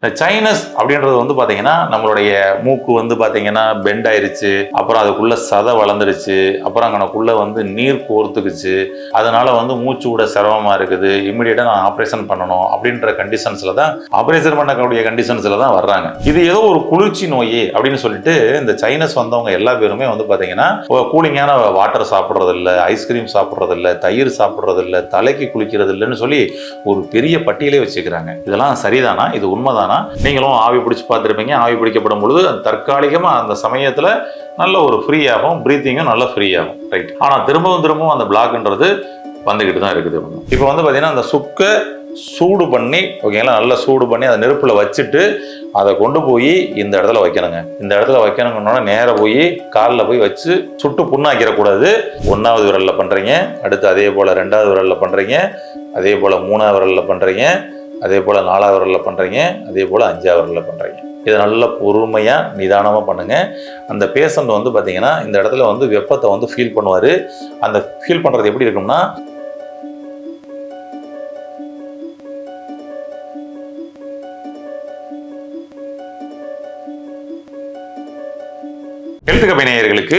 இந்த சைனஸ் அப்படின்றது வந்து பாத்தீங்கன்னா நம்மளுடைய மூக்கு வந்து பாத்தீங்கன்னா பெண்ட் ஆயிருச்சு, அப்புறம் அதுக்குள்ள சதை வளர்ந்துருச்சு, அப்புறம் அங்கனக்குள்ள வந்து நீர் கோர்த்துக்குச்சு, அதனால வந்து மூச்சு விட சிரமமா இருக்குது, இம்மிடியேட்டா நான் ஆப்ரேஷன் பண்ணணும் அப்படின்ற கண்டிஷன்ஸ்ல தான் ஆப்ரேஷன் பண்ணக்கூடிய கண்டிஷன்ஸ்ல தான் வர்றாங்க. இது ஏதோ ஒரு குளிர்ச்சி நோய் அப்படின்னு சொல்லிட்டு இந்த சைனஸ் வந்தவங்க எல்லா பேருமே வந்து பாத்தீங்கன்னா கூலிங்கான வாட்டர் சாப்பிட்றது இல்லை, ஐஸ்கிரீம் சாப்பிட்றது இல்லை, தயிர் சாப்பிட்றது இல்லை, தலைக்கு குளிக்கிறது இல்லைன்னு சொல்லி ஒரு பெரிய பட்டியலே வச்சுக்கிறாங்க. இதெல்லாம் சரிதானா? இது உண்மைதானா? நீங்களும் ஆவி பிடிச்சு பார்த்துருப்பீங்க. ஆவி பிடிக்கப்படும் பொழுது தற்காலிகமா அந்த சமயத்துல நல்ல ஒரு ஃப்ரீ ஆகும், பிரீத்திங்கும் நல்லா ஃப்ரீ ஆகும், ரைட். ஆனா திரும்பவும் அந்த பிளாக்ன்றது வந்துகிட்டு தான் இருக்குது. இப்போ வந்து பாத்தீங்கன்னா அந்த சுக்கை சூடு பண்ணி, ஓகேங்களா, நல்லா சூடு பண்ணி அதை நெருப்புல வச்சுட்டு அதை கொண்டு போய் இந்த இடத்துல வைக்கணுங்க. இந்த இடத்துல வைக்கணுங்கன்னா நேர போய் காலில் போய் வச்சு சுட்டு புண்ணாக்கிடக்கூடாது. 1வது விரல்ல பண்றீங்க, அடுத்து அதே போல 2வது விரல்ல பண்றீங்க, அதே போல 3வது விரல்ல பண்றீங்க, அதே போல் 4வது விரலில் பண்ணுறீங்க, அதே போல் 5வது விரலில் பண்ணுறீங்க. இதை நல்லா பொறுமையாக நிதானமாக பண்ணுங்கள். அந்த பேஷண்ட் வந்து பார்த்தீங்கன்னா இந்த இடத்துல வந்து வெப்பத்தை வந்து ஃபீல் பண்ணுவார். அந்த ஃபீல் பண்ணுறது எப்படி இருக்கும்னா, ஹெல்த் கபி நேயர்களுக்கு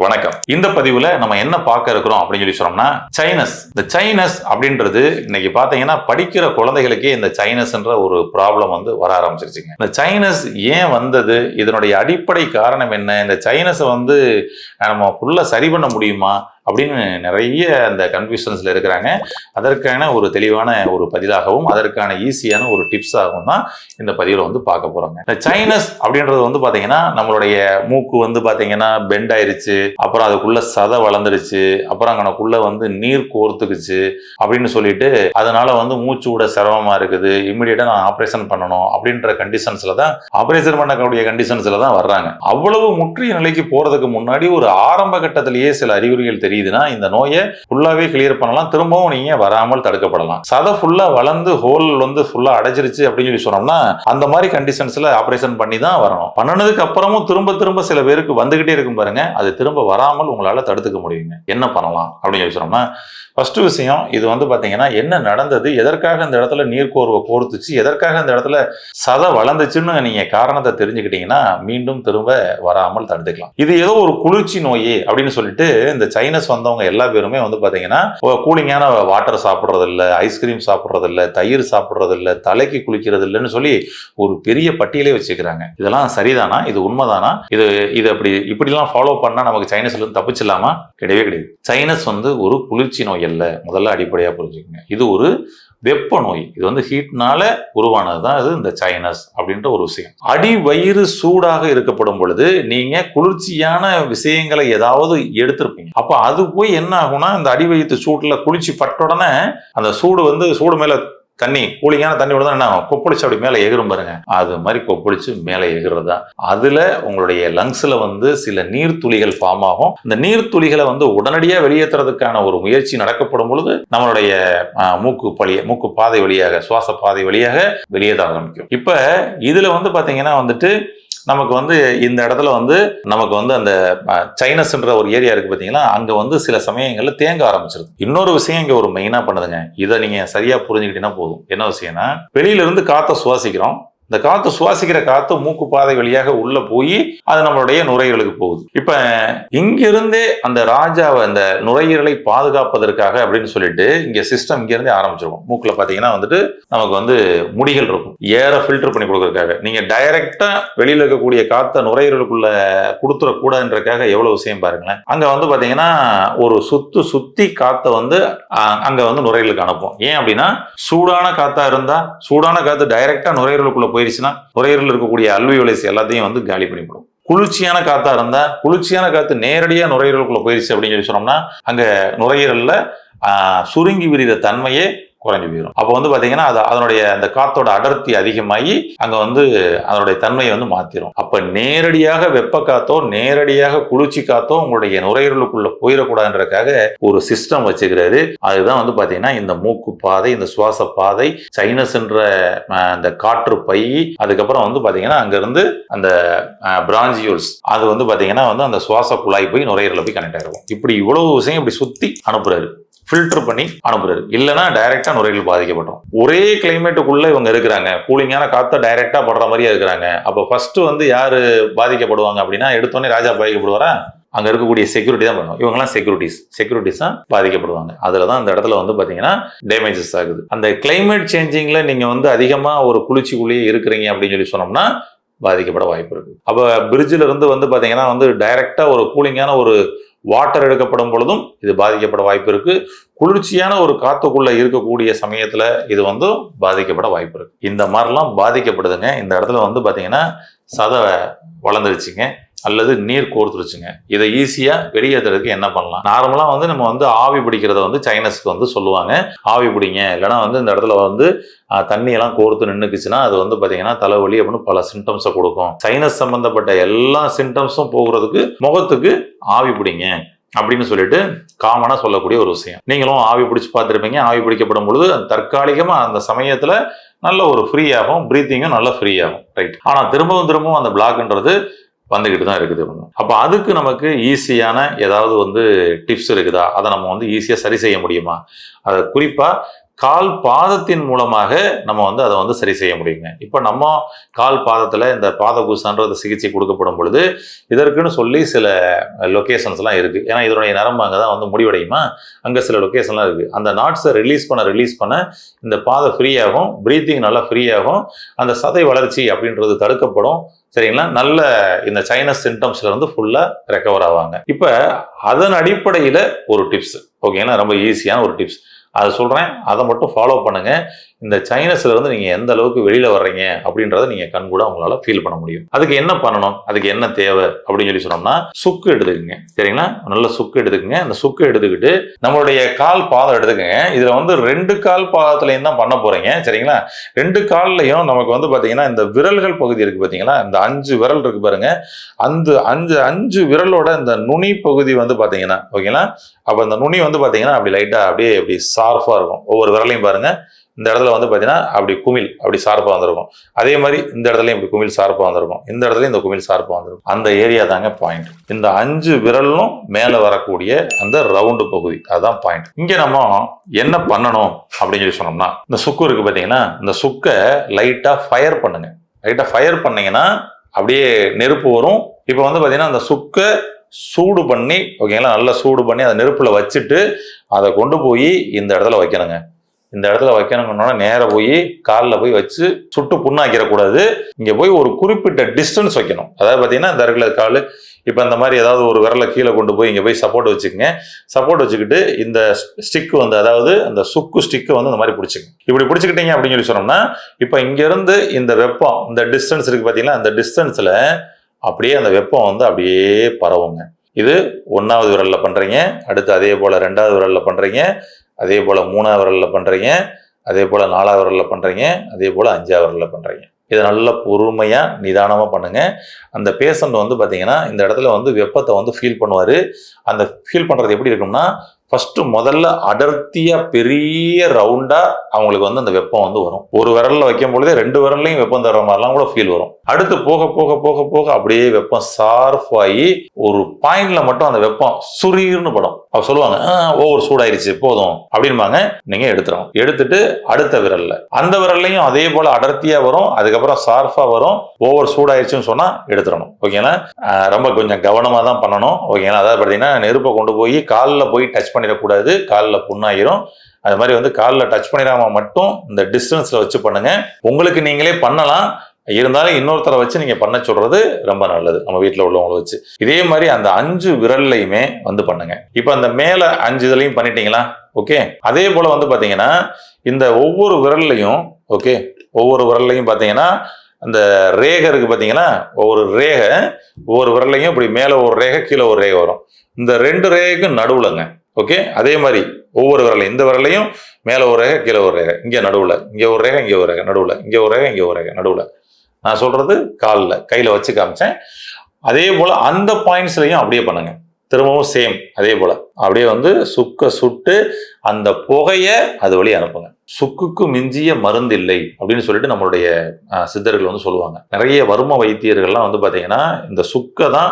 வணக்கம். இந்த பதிவுல நம்ம என்ன பார்க்க இருக்கிறோம் அப்படின்னு சொல்லி சொன்னோம்னா, சைனஸ். இந்த சைனஸ் அப்படின்றது இன்னைக்கு பாத்தீங்கன்னா படிக்கிற குழந்தைகளுக்கே இந்த சைனஸ்ன்ற ஒரு ப்ராப்ளம் வந்து வர ஆரம்பிச்சிருச்சுங்க. இந்த சைனஸ் ஏன் வந்தது, இதனுடைய அடிப்படை காரணம் என்ன, இந்த சைனஸை வந்து நம்ம ஃபுல்லா சரி பண்ண முடியுமா அப்படின்னு நிறைய அந்த கன்ஃபியூஷன்ஸ்ல இருக்கிறாங்க. அதற்கான ஒரு தெளிவான ஒரு பதிலாகவும் அதற்கான ஈஸியான ஒரு டிப்ஸாகவும் தான் இந்த பதிவில் வந்து பார்க்க போறாங்க. இந்த சைனஸ் அப்படின்றது வந்து பாத்தீங்கன்னா நம்மளுடைய மூக்கு வந்து பாத்தீங்கன்னா பெண்ட் ஆயிருச்சு, அப்புறம் அதுக்குள்ள சதை வளர்ந்துருச்சு, அப்புறம் அங்கனக்குள்ள வந்து நீர் கோர்த்துக்குச்சு அப்படின்னு சொல்லிட்டு அதனால வந்து மூச்சு விட சிரமமா இருக்குது, இம்மிடியேட்டா நான் ஆப்ரேஷன் பண்ணணும் அப்படின்ற கண்டிஷன்ஸ்ல தான் ஆப்ரேஷன் பண்ணக்கூடிய கண்டிஷன்ஸ்ல தான் வர்றாங்க. அவ்வளவு முற்றிய நிலைக்கு போறதுக்கு முன்னாடி ஒரு ஆரம்ப கட்டத்திலேயே சில அறிகுறிகள் தெரியுதுன்னா இந்த நோயை ஃபுல்லாவே கிளியர் பண்ணலாம், திரும்பவும் நீங்க வராமல் தடுக்கப்படலாம். சதை ஃபுல்லா வளர்ந்து ஹோல் வந்து ஃபுல்லா அடைச்சிருச்சு அப்படின்னு சொல்லி சொன்னோம்னா அந்த மாதிரி கண்டிஷன்ஸ்ல ஆபரேஷன் பண்ணி தான் வரணும். பண்ணனதுக்கு அப்புறமும் திரும்ப சில பேருக்கு வந்துகிட்டே இருக்கும் பாருங்க, அது திரும்ப வராமல் உங்களால தடுத்துக்க முடியுங்க. என்ன பண்ணலாம் அப்படின்னு சொல்லி சொன்னோம்னா, ஃபர்ஸ்ட் விஷயம், இது வந்து பாத்தீங்கன்னா என்ன நடந்தது, எதற்காக இந்த இடத்துல நீர்க்கோர்வை கோர்த்துச்சு, எதற்காக இந்த இடத்துல சதை வளர்ந்துச்சுன்னு நீங்க காரணத்தை தெரிஞ்சுக்கிட்டீங்கன்னா மீண்டும் திரும்ப வராமல் தடுத்துக்கலாம். இது ஏதோ ஒரு குளிர்ச்சி நோய் அப்படின்னு சொல்லிட்டு இந்த சைனஸ் வந்தவங்க எல்லா பேருமே வந்து பாத்தீங்கன்னா கூலிங்கான வாட்டர் சாப்பிட்றது இல்லை, ஐஸ்கிரீம் சாப்பிட்றது இல்லை, தயிர் சாப்பிட்றது இல்லை, தலைக்கு குளிக்கிறது இல்லைன்னு சொல்லி ஒரு பெரிய பட்டியலே வச்சுக்கிறாங்க. இதெல்லாம் சரிதானா? இது உண்மைதானா? இது இப்படிலாம் ஃபாலோ பண்ணா நமக்கு சைனஸ்ல இருந்து தப்பிச்சிடலாமா? கிடையவே கிடையாது. சைனஸ் வந்து ஒரு குளிர்ச்சி நோய் அல்ல, முதல்ல அடிப்படையா புரிஞ்சுக்கோங்க. இது ஒரு வெப்ப நோய். இது வந்து ஹீட்னால உருவானதுதான் இது இந்த சைனஸ் அப்படின்ற ஒரு விஷயம். அடி வயிறு சூடாக இருக்கப்படும் பொழுது நீங்க குளிர்ச்சியான விஷயங்களை ஏதாவது எடுத்திருப்பீங்க. அப்ப அது போய் என்ன ஆகும்னா, இந்த அடி வயிற்று சூட்டுல குளிச்சு பட்ட உடனே அந்த சூடு மேல தண்ணி, கூலிங்கான தண்ணி விட என்ன கொப்பளிச்சு அப்படி மேலே எகிரும் பாருங்க, அது மாதிரி கொப்பளிச்சு மேலே எகிறது தான். அதுல உங்களுடைய லங்ஸ்ல வந்து சில நீர்த்துளிகள் ஃபார்ம் ஆகும். இந்த நீர்த்துளிகளை வந்து உடனடியாக வெளியேற்றுறதுக்கான ஒரு முயற்சி நடக்கப்படும் பொழுது நம்மளுடைய மூக்கு பாதை வழியாக, சுவாச பாதை வழியாக வெளியேற ஆரம்பிக்கும். இப்ப இதுல வந்து பாத்தீங்கன்னா வந்துட்டு நமக்கு வந்து இந்த இடத்துல வந்து நமக்கு வந்து அந்த சைனஸ்ன்ற ஒரு ஏரியா இருக்கு பாத்தீங்களா, அங்க வந்து சில சமயங்கள்ல தேங்க ஆரம்பிச்சிருது. இன்னொரு விஷயம் இங்க ஒரு மெயினா பண்ணுதுங்க, இதை நீங்க சரியா புரிஞ்சுக்கிட்டீங்கன்னா போதும். என்ன விஷயம்னா, வெளியில இருந்து காத்தை சுவாசிக்கிறோம், இந்த காத்து சுவாசிக்கிற காத்து மூக்கு பாதை வழியாக உள்ள போய் அது நம்மளுடைய நுரையீரலுக்கு போகுது. இப்ப இங்கிருந்தே அந்த ராஜாவை, அந்த நுரையீரலை பாதுகாப்பதற்காக அப்படின்னு சொல்லிட்டு இங்க சிஸ்டம் இங்க இருந்தே ஆரம்பிச்சிருக்கும். மூக்குல பாத்தீங்கன்னா வந்துட்டு நமக்கு வந்து முடிகள் இருக்கும், ஏரை ஃபில்டர் பண்ணி கொடுக்கறதுக்காக. நீங்க டைரக்டா வெளியில இருக்கக்கூடிய காத்த நுரையீரலுக்குள்ள கொடுத்துடக்கூடாதுன்றதுக்காக எவ்வளவு விஷயம் பாருங்களேன். அங்க வந்து பாத்தீங்கன்னா ஒரு சுத்தி காத்த வந்து அங்க வந்து நுரையீரலுக்கு அனுப்பும். ஏன் அப்படின்னா, சூடான காத்தா இருந்தா சூடான காத்து டைரக்டா நுரையீரலுக்குள்ள போயிருச்சுன்னா நுரையீரல் இருக்கக்கூடிய அல்வியோலைஸ் எல்லாத்தையும் வந்து காலி பண்ணிவிடும். குளிர்ச்சியான காத்தா இருந்தா குளிர்ச்சியான காத்து நேரடியா நுரையீரலுக்குள்ள போயிருச்சு அப்படின்னு சொல்லி சொன்னோம்னா அங்க நுரையீரல்ல சுருங்கி விரிகிற தன்மையே குறைஞ்சு போயிடும். அப்போ வந்து பாத்தீங்கன்னா அதனுடைய அந்த காத்தோட அடர்த்தி அதிகமாகி அங்க வந்து அதனுடைய தன்மையை வந்து மாத்திரும். அப்ப நேரடியாக வெப்ப காத்தோ நேரடியாக குளிர்ச்சி காத்தோ உங்களுடைய நுரையீரலுக்குள்ள போயிடக்கூடாதுன்றதுக்காக ஒரு சிஸ்டம் வச்சுக்கிறாரு. அதுதான் வந்து பாத்தீங்கன்னா இந்த மூக்கு பாதை, இந்த சுவாச பாதை, சைனஸ்ன்ற அந்த காற்று பை, அதுக்கப்புறம் வந்து பாத்தீங்கன்னா அங்க இருந்து அந்த பிராஞ்சியூல்ஸ், அது வந்து பாத்தீங்கன்னா வந்து அந்த சுவாச குழாய் போய் நுரையீரல போய் கனெக்ட் ஆகிருக்கும். இப்படி இவ்வளவு விஷயம் இப்படி சுத்தி அனுப்புறாரு. ஃபில்டர் பண்ணி அனுப்புறாரு. இல்லைன்னா டைரக்டா நுரையீரல் பாதிக்கப்படும். ஒரே கிளைமேட்டுக்குள்ள இவங்க இருக்கிறாங்க, கூலிங்கான காத்த டைரக்டா படுற மாதிரியே இருக்கிறாங்க. அப்ப ஃபர்ஸ்ட் வந்து யாரு பாதிக்கப்படுவாங்க அப்படின்னா, எடுத்தோடனே ராஜா பாதிக்கப்படுவாரா? அங்க இருக்கக்கூடிய செக்யூரிட்டி தான் பண்ணுவோம். இவங்கெல்லாம் செக்யூரிட்டிஸ் தான் பாதிக்கப்படுவாங்க. அதுலதான் அந்த இடத்துல வந்து பாத்தீங்கன்னா டேமேஜஸ் ஆகுது. அந்த கிளைமேட் சேஞ்சிங்ல நீங்க வந்து அதிகமா ஒரு குளிர்ச்சிக்குள்ளேயே இருக்கிறீங்க அப்படின்னு சொல்லி சொன்னோம்னா பாதிக்கப்பட வாய்ப்பு இருக்கு. அப்ப பிரிட்ஜில இருந்து வந்து பாத்தீங்கன்னா வந்து டைரக்டா ஒரு கூலிங்கான ஒரு வாட்டர் எடுக்கப்படும் பொழுதும் இது பாதிக்கப்பட வாய்ப்பு இருக்கு. குளிர்ச்சியான ஒரு காத்துக்குள்ள இருக்கக்கூடிய சமயத்துல இது வந்து பாதிக்கப்பட வாய்ப்பு இருக்கு. இந்த மாதிரிலாம் பாதிக்கப்படுதுங்க. இந்த இடத்துல வந்து பாத்தீங்கன்னா சதை வளர்ந்துருச்சுங்க, அல்லது நீர் கோர்த்துருச்சுங்க. இதை ஈஸியா வெளியேற்றுறதுக்கு என்ன பண்ணலாம்? நார்மலா வந்து நம்ம வந்து ஆவி பிடிக்கிறத வந்து சைனஸ்க்கு வந்து சொல்லுவாங்க, ஆவி பிடிங்க. இல்லைன்னா வந்து இந்த இடத்துல வந்து தண்ணியெல்லாம் கோர்த்து நின்றுக்குச்சுன்னா அது வந்து பாத்தீங்கன்னா தலைவலி அப்படின்னு பல சிம்டம்ஸை கொடுக்கும். சைனஸ் சம்பந்தப்பட்ட எல்லா சிம்டம்ஸும் போகிறதுக்கு முகத்துக்கு ஆவி பிடிங்க அப்படின்னு சொல்லிட்டு காமனா சொல்லக்கூடிய ஒரு விஷயம். நீங்களும் ஆவி பிடிச்சு பார்த்துருப்பீங்க. ஆவி பிடிக்கப்படும் பொழுது தற்காலிகமா அந்த சமயத்துல நல்ல ஒரு ஃப்ரீ ஆகும், பிரீத்திங்கும் நல்லா ஃப்ரீ ஆகும், ரைட். ஆனா திரும்பவும் அந்த பிளாக்ன்றது வந்துகிட்டு தான் இருக்குது. அப்ப அதுக்கு நமக்கு ஈஸியான ஏதாவது வந்து டிப்ஸ் இருக்குதா? அதை நம்ம வந்து ஈஸியா சரி செய்ய முடியுமா? அதை குறிப்பா கால் பாதத்தின் மூலமாக நம்ம வந்து அதை வந்து சரி செய்ய முடியுங்க. இப்ப நம்ம கால் பாதத்துல இந்த பாதபூசான்ற சிகிச்சை கொடுக்கப்படும் பொழுது இதற்குன்னு சொல்லி சில லொகேஷன்ஸ் எல்லாம் இருக்கு. ஏன்னா இதனுடைய நரம்பு அங்கதான் வந்து முடிவடையுமா, அங்க சில லொகேஷன்லாம் இருக்கு. அந்த நாட்ஸை ரிலீஸ் பண்ண இந்த பாதை ஃப்ரீ ஆகும், பிரீத்திங் நல்லா ஃப்ரீ ஆகும், அந்த சதை வளர்ச்சி அப்படின்றது தடுக்கப்படும். சரிங்களா? நல்ல இந்த சைனஸ் சிம்டம்ஸ்ல இருந்து ஃபுல்லா ரெக்கவர் ஆவாங்க. இப்ப அதன் அடிப்படையில ஒரு டிப்ஸ், ஓகேங்களா? ரொம்ப ஈஸியான ஒரு டிப்ஸ் அதை சொல்றேன், அதை மட்டும் ஃபாலோ பண்ணுங்க. இந்த சைனஸ்ல இருந்து நீங்க எந்த அளவுக்கு வெளியில வர்றீங்க அப்படின்றத நீங்க கண்கூட உங்களால ஃபீல் பண்ண முடியும். அதுக்கு என்ன பண்ணணும், அதுக்கு என்ன தேவை அப்படின்னு சொல்லி சொன்னோம்னா, சுக்கு எடுத்துக்கங்க. சரிங்களா? நல்ல சுக்கு எடுத்துக்கங்க. அந்த சுக்கு எடுத்துக்கிட்டு நம்மளுடைய கால் பாதம் எடுத்துக்கங்க. இதுல வந்து 2 கால் பாதத்திலையும் தான் பண்ண போறீங்க. சரிங்களா? 2 கால்லையும் நமக்கு வந்து பாத்தீங்கன்னா இந்த விரல்கள் பகுதி இருக்கு பாத்தீங்களா, இந்த 5 விரல் இருக்கு பாருங்க, அந்த 5 விரலோட இந்த நுனி பகுதி வந்து பாத்தீங்கன்னா, ஓகேங்களா? அப்ப இந்த நுனி வந்து பாத்தீங்கன்னா அப்படி லைட்டா அப்படியே அப்படி ஷார்ப்பா இருக்கும். ஒவ்வொரு விரலையும் பாருங்க, இந்த இடத்துல வந்து பாத்தீங்கன்னா அப்படி குமிழ் அப்படி ஷார்ப்பா வந்திருக்கும். அதே மாதிரி இந்த இடத்துலயும் இப்படி குமிழ் ஷார்ப்பா வந்திருக்கும். இந்த இடத்துலயும் இந்த குமிழ் ஷார்ப்பா வந்திருக்கும். அந்த ஏரியா தாங்க பாயிண்ட். இந்த 5 விரலும் மேல வரக்கூடிய அந்த ரவுண்டு பகுதி, அதுதான் பாயிண்ட். இங்க நம்ம என்ன பண்ணணும் அப்படின்னு சொல்லி சொன்னோம்னா, இந்த சுக்கு இருக்கு பாத்தீங்கன்னா, இந்த சுக்கை லைட்டா ஃபயர் பண்ணுங்க. லைட்டா ஃபயர் பண்ணீங்கன்னா அப்படியே நெருப்பு வரும். இப்ப வந்து பாத்தீங்கன்னா அந்த சுக்கை சூடு பண்ணி, ஓகேங்களா, நல்லா சூடு பண்ணி அதை நெருப்புல வச்சுட்டு அதை கொண்டு போய் இந்த இடத்துல வைக்கணுங்க. இந்த இடத்துல வைக்கணுங்கன்னா நேர போய் காலில் போய் வச்சு சுட்டு புண்ணாக்கிடக்கூடாது. இங்க போய் ஒரு குறிப்பிட்ட டிஸ்டன்ஸ் வைக்கணும். அதாவது பார்த்தீங்கன்னா இந்த இடத்துல கால் இப்போ இந்த மாதிரி ஏதாவது ஒரு விரலை கீழே கொண்டு போய் இங்கே போய் சப்போர்ட் வச்சுக்கோங்க. சப்போர்ட் வச்சுக்கிட்டு இந்த ஸ்டிக் வந்து, அதாவது அந்த சுக்கு ஸ்டிக்கை வந்து இந்த மாதிரி பிடிச்சிங்க. இப்படி பிடிச்சிக்கிட்டீங்க அப்படின்னு சொல்லி சொன்னோம்னா, இப்போ இங்கேருந்து இந்த வெப்பம், இந்த டிஸ்டன்ஸ் இருக்கு பார்த்தீங்கன்னா, அந்த டிஸ்டன்ஸில் அப்படியே அந்த வெப்பம் வந்து அப்படியே பரவுங்க. இது 1வது விரல்ல பண்றீங்க, அடுத்து அதே போல 2வது விரல்ல பண்றீங்க, அதே போல 3வது விரல்ல பண்றீங்க, அதே போல 4வது விரல்ல பண்றீங்க, அதே போல 5வது விரல்ல பண்றீங்க. இதை நல்லா பொறுமையா நிதானமா பண்ணுங்க. அந்த பேஷண்ட் வந்து பாத்தீங்கன்னா இந்த இடத்துல வந்து வெப்பத்தை வந்து ஃபீல் பண்ணுவாரு. அந்த ஃபீல் பண்றது எப்படி இருக்கும்னா, ஃபர்ஸ்ட் முதல்ல அடர்த்தியா பெரிய ரவுண்டா அவங்களுக்கு வந்து அந்த வெப்பம் வந்து வரும். ஒரு விரல்ல வைக்கும் பொழுதே 2 விரல்லையும் வெப்பம் தர்ற மாதிரிலாம் கூட ஃபீல் வரும். அடுத்து போக போக போக போக அப்படியே வெப்பம் ஷார்ப்பாகி ஒரு பாயிண்ட்ல மட்டும் அந்த வெப்பம் சுரீர்னு படும். அவ சொல்லுவாங்க, ஓவர் சூடாயிருச்சு போதும் அப்படின்பாங்க. நீங்க எடுத்துரும். எடுத்துட்டு அடுத்த விரல்ல, அந்த விரல்லையும் அதே போல அடர்த்தியா வரும். அதுக்கப்புறம் ஷார்ப்பா வரும். ஓவர் சூடாயிருச்சுன்னு சொன்னா எடுத்துடணும். ஓகேங்களா? ரொம்ப கொஞ்சம் கவனமா தான் பண்ணணும். ஓகேங்களா? அதாவது பார்த்தீங்கன்னா நெருப்பை கொண்டு போய் காலில் போய் டச் பண்ணிடக்கூடாது, காலில் புண்ணாயிரும். அது மாதிரி வந்து காலில் டச் பண்ணிடாம மட்டும் இந்த டிஸ்டன்ஸ்ல வச்சு பண்ணுங்க. உங்களுக்கு நீங்களே பண்ணலாம், இருந்தாலும் இன்னொருத்தரை வச்சு நீங்க பண்ண சொல்றது ரொம்ப நல்லது. நம்ம வீட்டில் உள்ளவங்களை வச்சு இதே மாதிரி அந்த 5 விரல்லையுமே வந்து பண்ணுங்க. இப்போ அந்த மேல 5 இதுலையும் பண்ணிட்டீங்களா? ஓகே. அதே போல வந்து பாத்தீங்கன்னா இந்த ஒவ்வொரு விரல்லையும், ஓகே, ஒவ்வொரு விரல்லையும் பாத்தீங்கன்னா அந்த ரேகை இருக்கு பாத்தீங்கன்னா, ஒவ்வொரு விரல்லையும் இப்படி மேல ஒரு ரேகை கீழே ஒரு ரேகை வரும். இந்த 2 ரேகைக்கும் நடுவுலங்க. ஓகே. அதே மாதிரி ஒவ்வொரு விரலையும், இந்த விரலையும் மேல ஒரு ரேகை கீழே ஒரு ரேகை, இங்க நடுவுல, இங்க ஒரு ரேகை, இங்க ஒரு ரேகை, நடுவுல, இங்க ஒரு ரேகை, இங்க ஒரு ரேகை, நடுவுல. நான் சொல்றது காலில் கையில வச்சு காமிச்சேன். அதே போல அந்த பாயிண்ட்ஸ்லையும் அப்படியே பண்ணுங்க. திரும்பவும் சேம் அதே போல அப்படியே வந்து சுக்க சுட்டு அந்த புகைய அது வழி அனுப்புங்க. சுக்குக்கு மிஞ்சிய மருந்து இல்லை அப்படின்னு சொல்லிட்டு நம்மளுடைய சித்தர்கள் வந்து சொல்லுவாங்க. நிறைய வர்ம வைத்தியர்கள்லாம் வந்து பாத்தீங்கன்னா இந்த சுக்கை தான்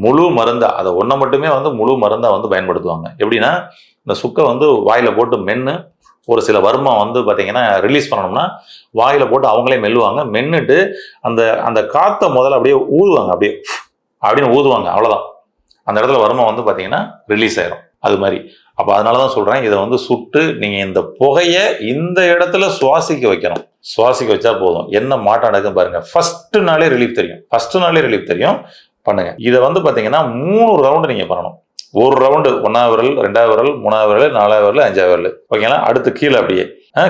முழு மருந்தா, அதை ஒன்றை மட்டுமே வந்து முழு மருந்தா வந்து பயன்படுத்துவாங்க. எப்படின்னா இந்த சுக்கை வந்து வாயில போட்டு மென்று ஒரு சில வர்மம் வந்து பார்த்தீங்கன்னா ரிலீஸ் பண்ணணும்னா வாயில போட்டு அவங்களே மெல்லுவாங்க. மென்னுட்டு அந்த அந்த காற்றை முதல்ல அப்படியே ஊதுவாங்க, அப்படியே அப்படின்னு ஊதுவாங்க. அவ்வளோதான், அந்த இடத்துல வர்மம் வந்து பார்த்தீங்கன்னா ரிலீஸ் ஆயிரும். அது மாதிரி அப்போ அதனால தான் சொல்கிறேன், இதை வந்து சுட்டு நீங்கள் இந்த புகையை இந்த இடத்துல சுவாசிக்க வைக்கணும். சுவாசிக்க வச்சா போதும், என்ன மாற்றம் நடக்கும் பாருங்க. ஃபர்ஸ்ட் நாளே ரிலீஃப் தெரியும். பண்ணுங்க. இதை வந்து பார்த்தீங்கன்னா 3 ரவுண்டு நீங்கள் பண்ணணும். ஒரு ரவுண்டு 1ஆவது விரல், 2ஆவது விரல், 3ஆவது விரல், 4ஆவது விரல், 5ஆவது விரல். ஓகேங்களா? அடுத்து கீழே அப்படியே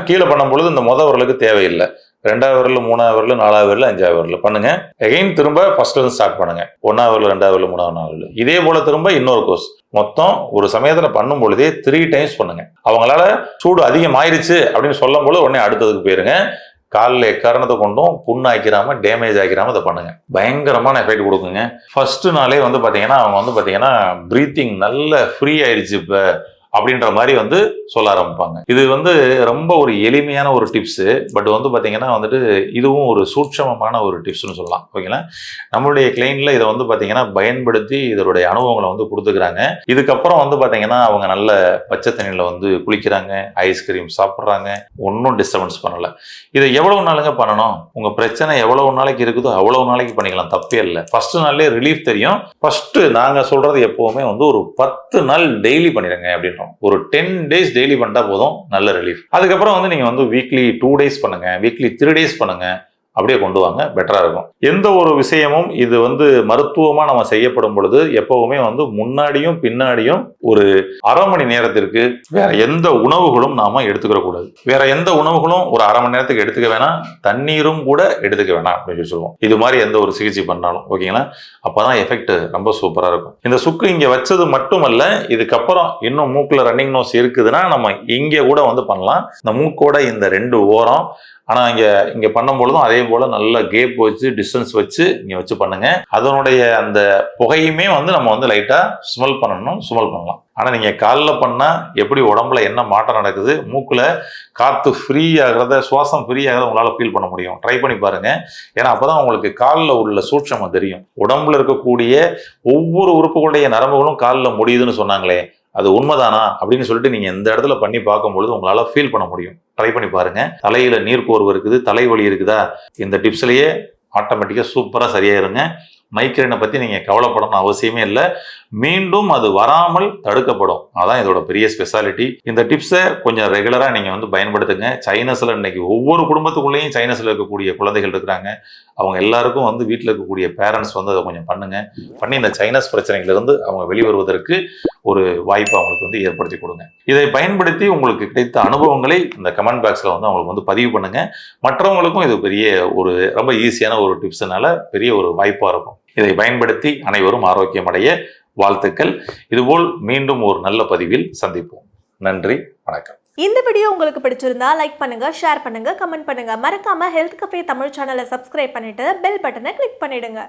கீழே பண்ணும்பொழுது இந்த விரலுக்கு தேவையில்லை. 2ஆவது விரல், 3ஆவது விரல், 4ஆவது விரல், 5ஆவது விரல் பண்ணுங்க. எகைன் திரும்ப ஃபர்ஸ்ட்ல இருந்து ஸ்டார்ட் பண்ணுங்க. 1ஆவது விரல், 2ஆவது விரல், 3ஆவது, 4ஆவது விரல். இதே போல திரும்ப இன்னொரு கோர்ஸ். மொத்தம் ஒரு சமயத்துல பண்ணும் பொழுதே 3 டைம்ஸ் பண்ணுங்க. அவங்களால சூடு அதிகமாயிருச்சு அப்படின்னு சொல்லும் போது உடனே அடுத்ததுக்கு போயிருங்க. காலில் எக்காரணத்தை கொண்டும் புண்ணாக்கிறாம டேமேஜ் ஆகிராம இதை பண்ணுங்க. பயங்கரமான எஃபெக்ட் கொடுக்குங்க. ஃபர்ஸ்ட் நாளே வந்து பார்த்தீங்கன்னா அவங்க வந்து பார்த்தீங்கன்னா ப்ரீத்திங் நல்ல ஃப்ரீ ஆயிடுச்சு இப்போ அப்படின்ற மாதிரி வந்து சொல்ல ஆரம்பிப்பாங்க. இது வந்து ரொம்ப ஒரு எளிமையான ஒரு டிப்ஸு. பட் வந்து பார்த்தீங்கன்னா வந்துட்டு இதுவும் ஒரு சூட்சமமான ஒரு டிப்ஸ்னு சொல்லலாம். ஓகேங்களா? நம்மளுடைய கிளைண்ட்ல இதை வந்து பார்த்தீங்கன்னா பயன்படுத்தி இதனுடைய அனுபவங்களை வந்து கொடுத்துக்கிறாங்க. இதுக்கப்புறம் வந்து பார்த்தீங்கன்னா அவங்க நல்ல பச்சை தண்ணியில் வந்து குளிக்கிறாங்க, ஐஸ்கிரீம் சாப்பிட்றாங்க, ஒன்றும் டிஸ்டர்பன்ஸ் பண்ணலை. இதை எவ்வளவு நாளுங்க பண்ணணும்? உங்கள் பிரச்சனை எவ்வளவு நாளைக்கு இருக்குதோ அவ்வளவு நாளைக்கு பண்ணிக்கலாம், தப்பே இல்லை. ஃபர்ஸ்ட் நாள்லேயே ரிலீஃப் தெரியும். ஃபர்ஸ்ட் நாங்கள் சொல்றது எப்பவுமே வந்து ஒரு 10 நாள் டெய்லி பண்ணிடுங்க அப்படின்றோம். ஒரு 10 days டெய்லி பண்ணிட்டா போதும், நல்ல ரிலீஃப். அதுக்கப்புறம் வந்து நீங்க வந்து வீக்லி 2 days பண்ணுங்க, வீக்லி 3 days பண்ணுங்க, அப்படியே கொண்டு வாங்க, பெட்டரா இருக்கும். எந்த ஒரு விஷயமும் இது வந்து மருத்துவமா நம்ம செய்யப்படும் பொழுது எப்பவுமே வந்து முன்னாடியும் பின்னாடியும் ஒரு அரை மணி நேரத்திற்கு வேற எந்த உணவுகளும் நாம எடுத்துக்கிற கூடாது. வேற எந்த உணவுகளும் ஒரு அரை மணி நேரத்துக்கு எடுத்துக்க வேணாம், தண்ணீரும் கூட எடுத்துக்க வேணாம் அப்படின்னு சொல்லுவோம். இது மாதிரி எந்த ஒரு சிகிச்சை பண்ணாலும் ஓகேங்களா? அப்பதான் எஃபெக்ட் ரொம்ப சூப்பரா இருக்கும். இந்த சுக்கு இங்க வச்சது மட்டுமல்ல, இதுக்கப்புறம் இன்னும் மூக்குல ரன்னிங் நோஸ் இருக்குதுன்னா நம்ம இங்க கூட வந்து பண்ணலாம். இந்த மூக்கோட இந்த 2 ஓரம். ஆனா இங்க பண்ணும் பொழுதும் அதே போல நல்ல கேப் வச்சு டிஸ்டன்ஸ் வச்சு இங்க வச்சு பண்ணுங்க. அதனுடைய அந்த புகையுமே வந்து நம்ம வந்து லைட்டா ஸ்மெல் பண்ணலாம். ஆனா நீங்க காலில் பண்ணா எப்படி உடம்புல என்ன மாற்றம் நடக்குது, மூக்குல காத்து ஃப்ரீ ஆகிறத, சுவாசம் ஃப்ரீ ஆகிறத உங்களால ஃபீல் பண்ண முடியும். ட்ரை பண்ணி பாருங்க. ஏன்னா அப்பதான் உங்களுக்கு காலில் உள்ள சூட்சமம் தெரியும். உடம்புல இருக்கக்கூடிய ஒவ்வொரு உறுப்புகளுடைய நரம்புகளும் காலில் முடியுதுன்னு சொன்னாங்களே, அது உண்மைதானா அப்படின்னு சொல்லிட்டு நீங்க இந்த இடத்துல பண்ணி பார்க்கும்பொழுது உங்களால ஃபீல் பண்ண முடியும். ட்ரை பண்ணி பாருங்க. தலையில நீர்க்கோர்வு இருக்குது, தலைவலி இருக்குதா, இந்த டிப்ஸ்லயே ஆட்டோமேட்டிக்கா சூப்பரா சரியாயிருங்க. மைக்ரேனை பத்தி நீங்க கவலைப்படணும் அவசியமே இல்லை. மீண்டும் அது வராமல் தடுக்கப்படும். அதான் இதோட பெரிய ஸ்பெஷாலிட்டி. இந்த டிப்ஸை கொஞ்சம் ரெகுலரா நீங்க வந்து பயன்படுத்துங்க. சைனஸ்ல இன்னைக்கு ஒவ்வொரு குடும்பத்துக்குள்ளேயும் சைனஸ்ல இருக்கக்கூடிய குழந்தைகள் இருக்கிறாங்க. அவங்க எல்லாருக்கும் வந்து வீட்டில் இருக்கக்கூடிய பேரண்ட்ஸ் வந்து அதை கொஞ்சம் பண்ணி இந்த சைனஸ் பிரச்சனைகளிலிருந்து அவங்க வெளிவருவதற்கு ஒரு வாய்ப்பை அவங்களுக்கு வந்து ஏற்படுத்தி கொடுங்க. இதை பயன்படுத்தி உங்களுக்கு கிடைத்த அனுபவங்களை இந்த கமெண்ட் பாக்ஸ்ல வந்து அவங்களுக்கு வந்து பதிவு பண்ணுங்க. மற்றவங்களுக்கும் இது பெரிய ஒரு ரொம்ப ஈஸியான ஒரு டிப்ஸ்னால பெரிய ஒரு வாய்ப்பா இருக்கும். இதை பயன்படுத்தி அனைவரும் ஆரோக்கியம் அடைய வாழ்த்துக்கள். இதுபோல் மீண்டும் ஒரு நல்ல பதிவில் சந்திப்போம். நன்றி, வணக்கம். இந்த வீடியோ உங்களுக்கு பிடிச்சிருந்தா லைக் பண்ணுங்க, ஷேர் பண்ணுங்க, கமெண்ட் பண்ணுங்க. மறக்காம ஹெல்த் கஃபே தமிழ் சேனலை சப்ஸ்கிரைப் பண்ணிட்டு பெல் பட்டனை கிளிக் பண்ணிடுங்க.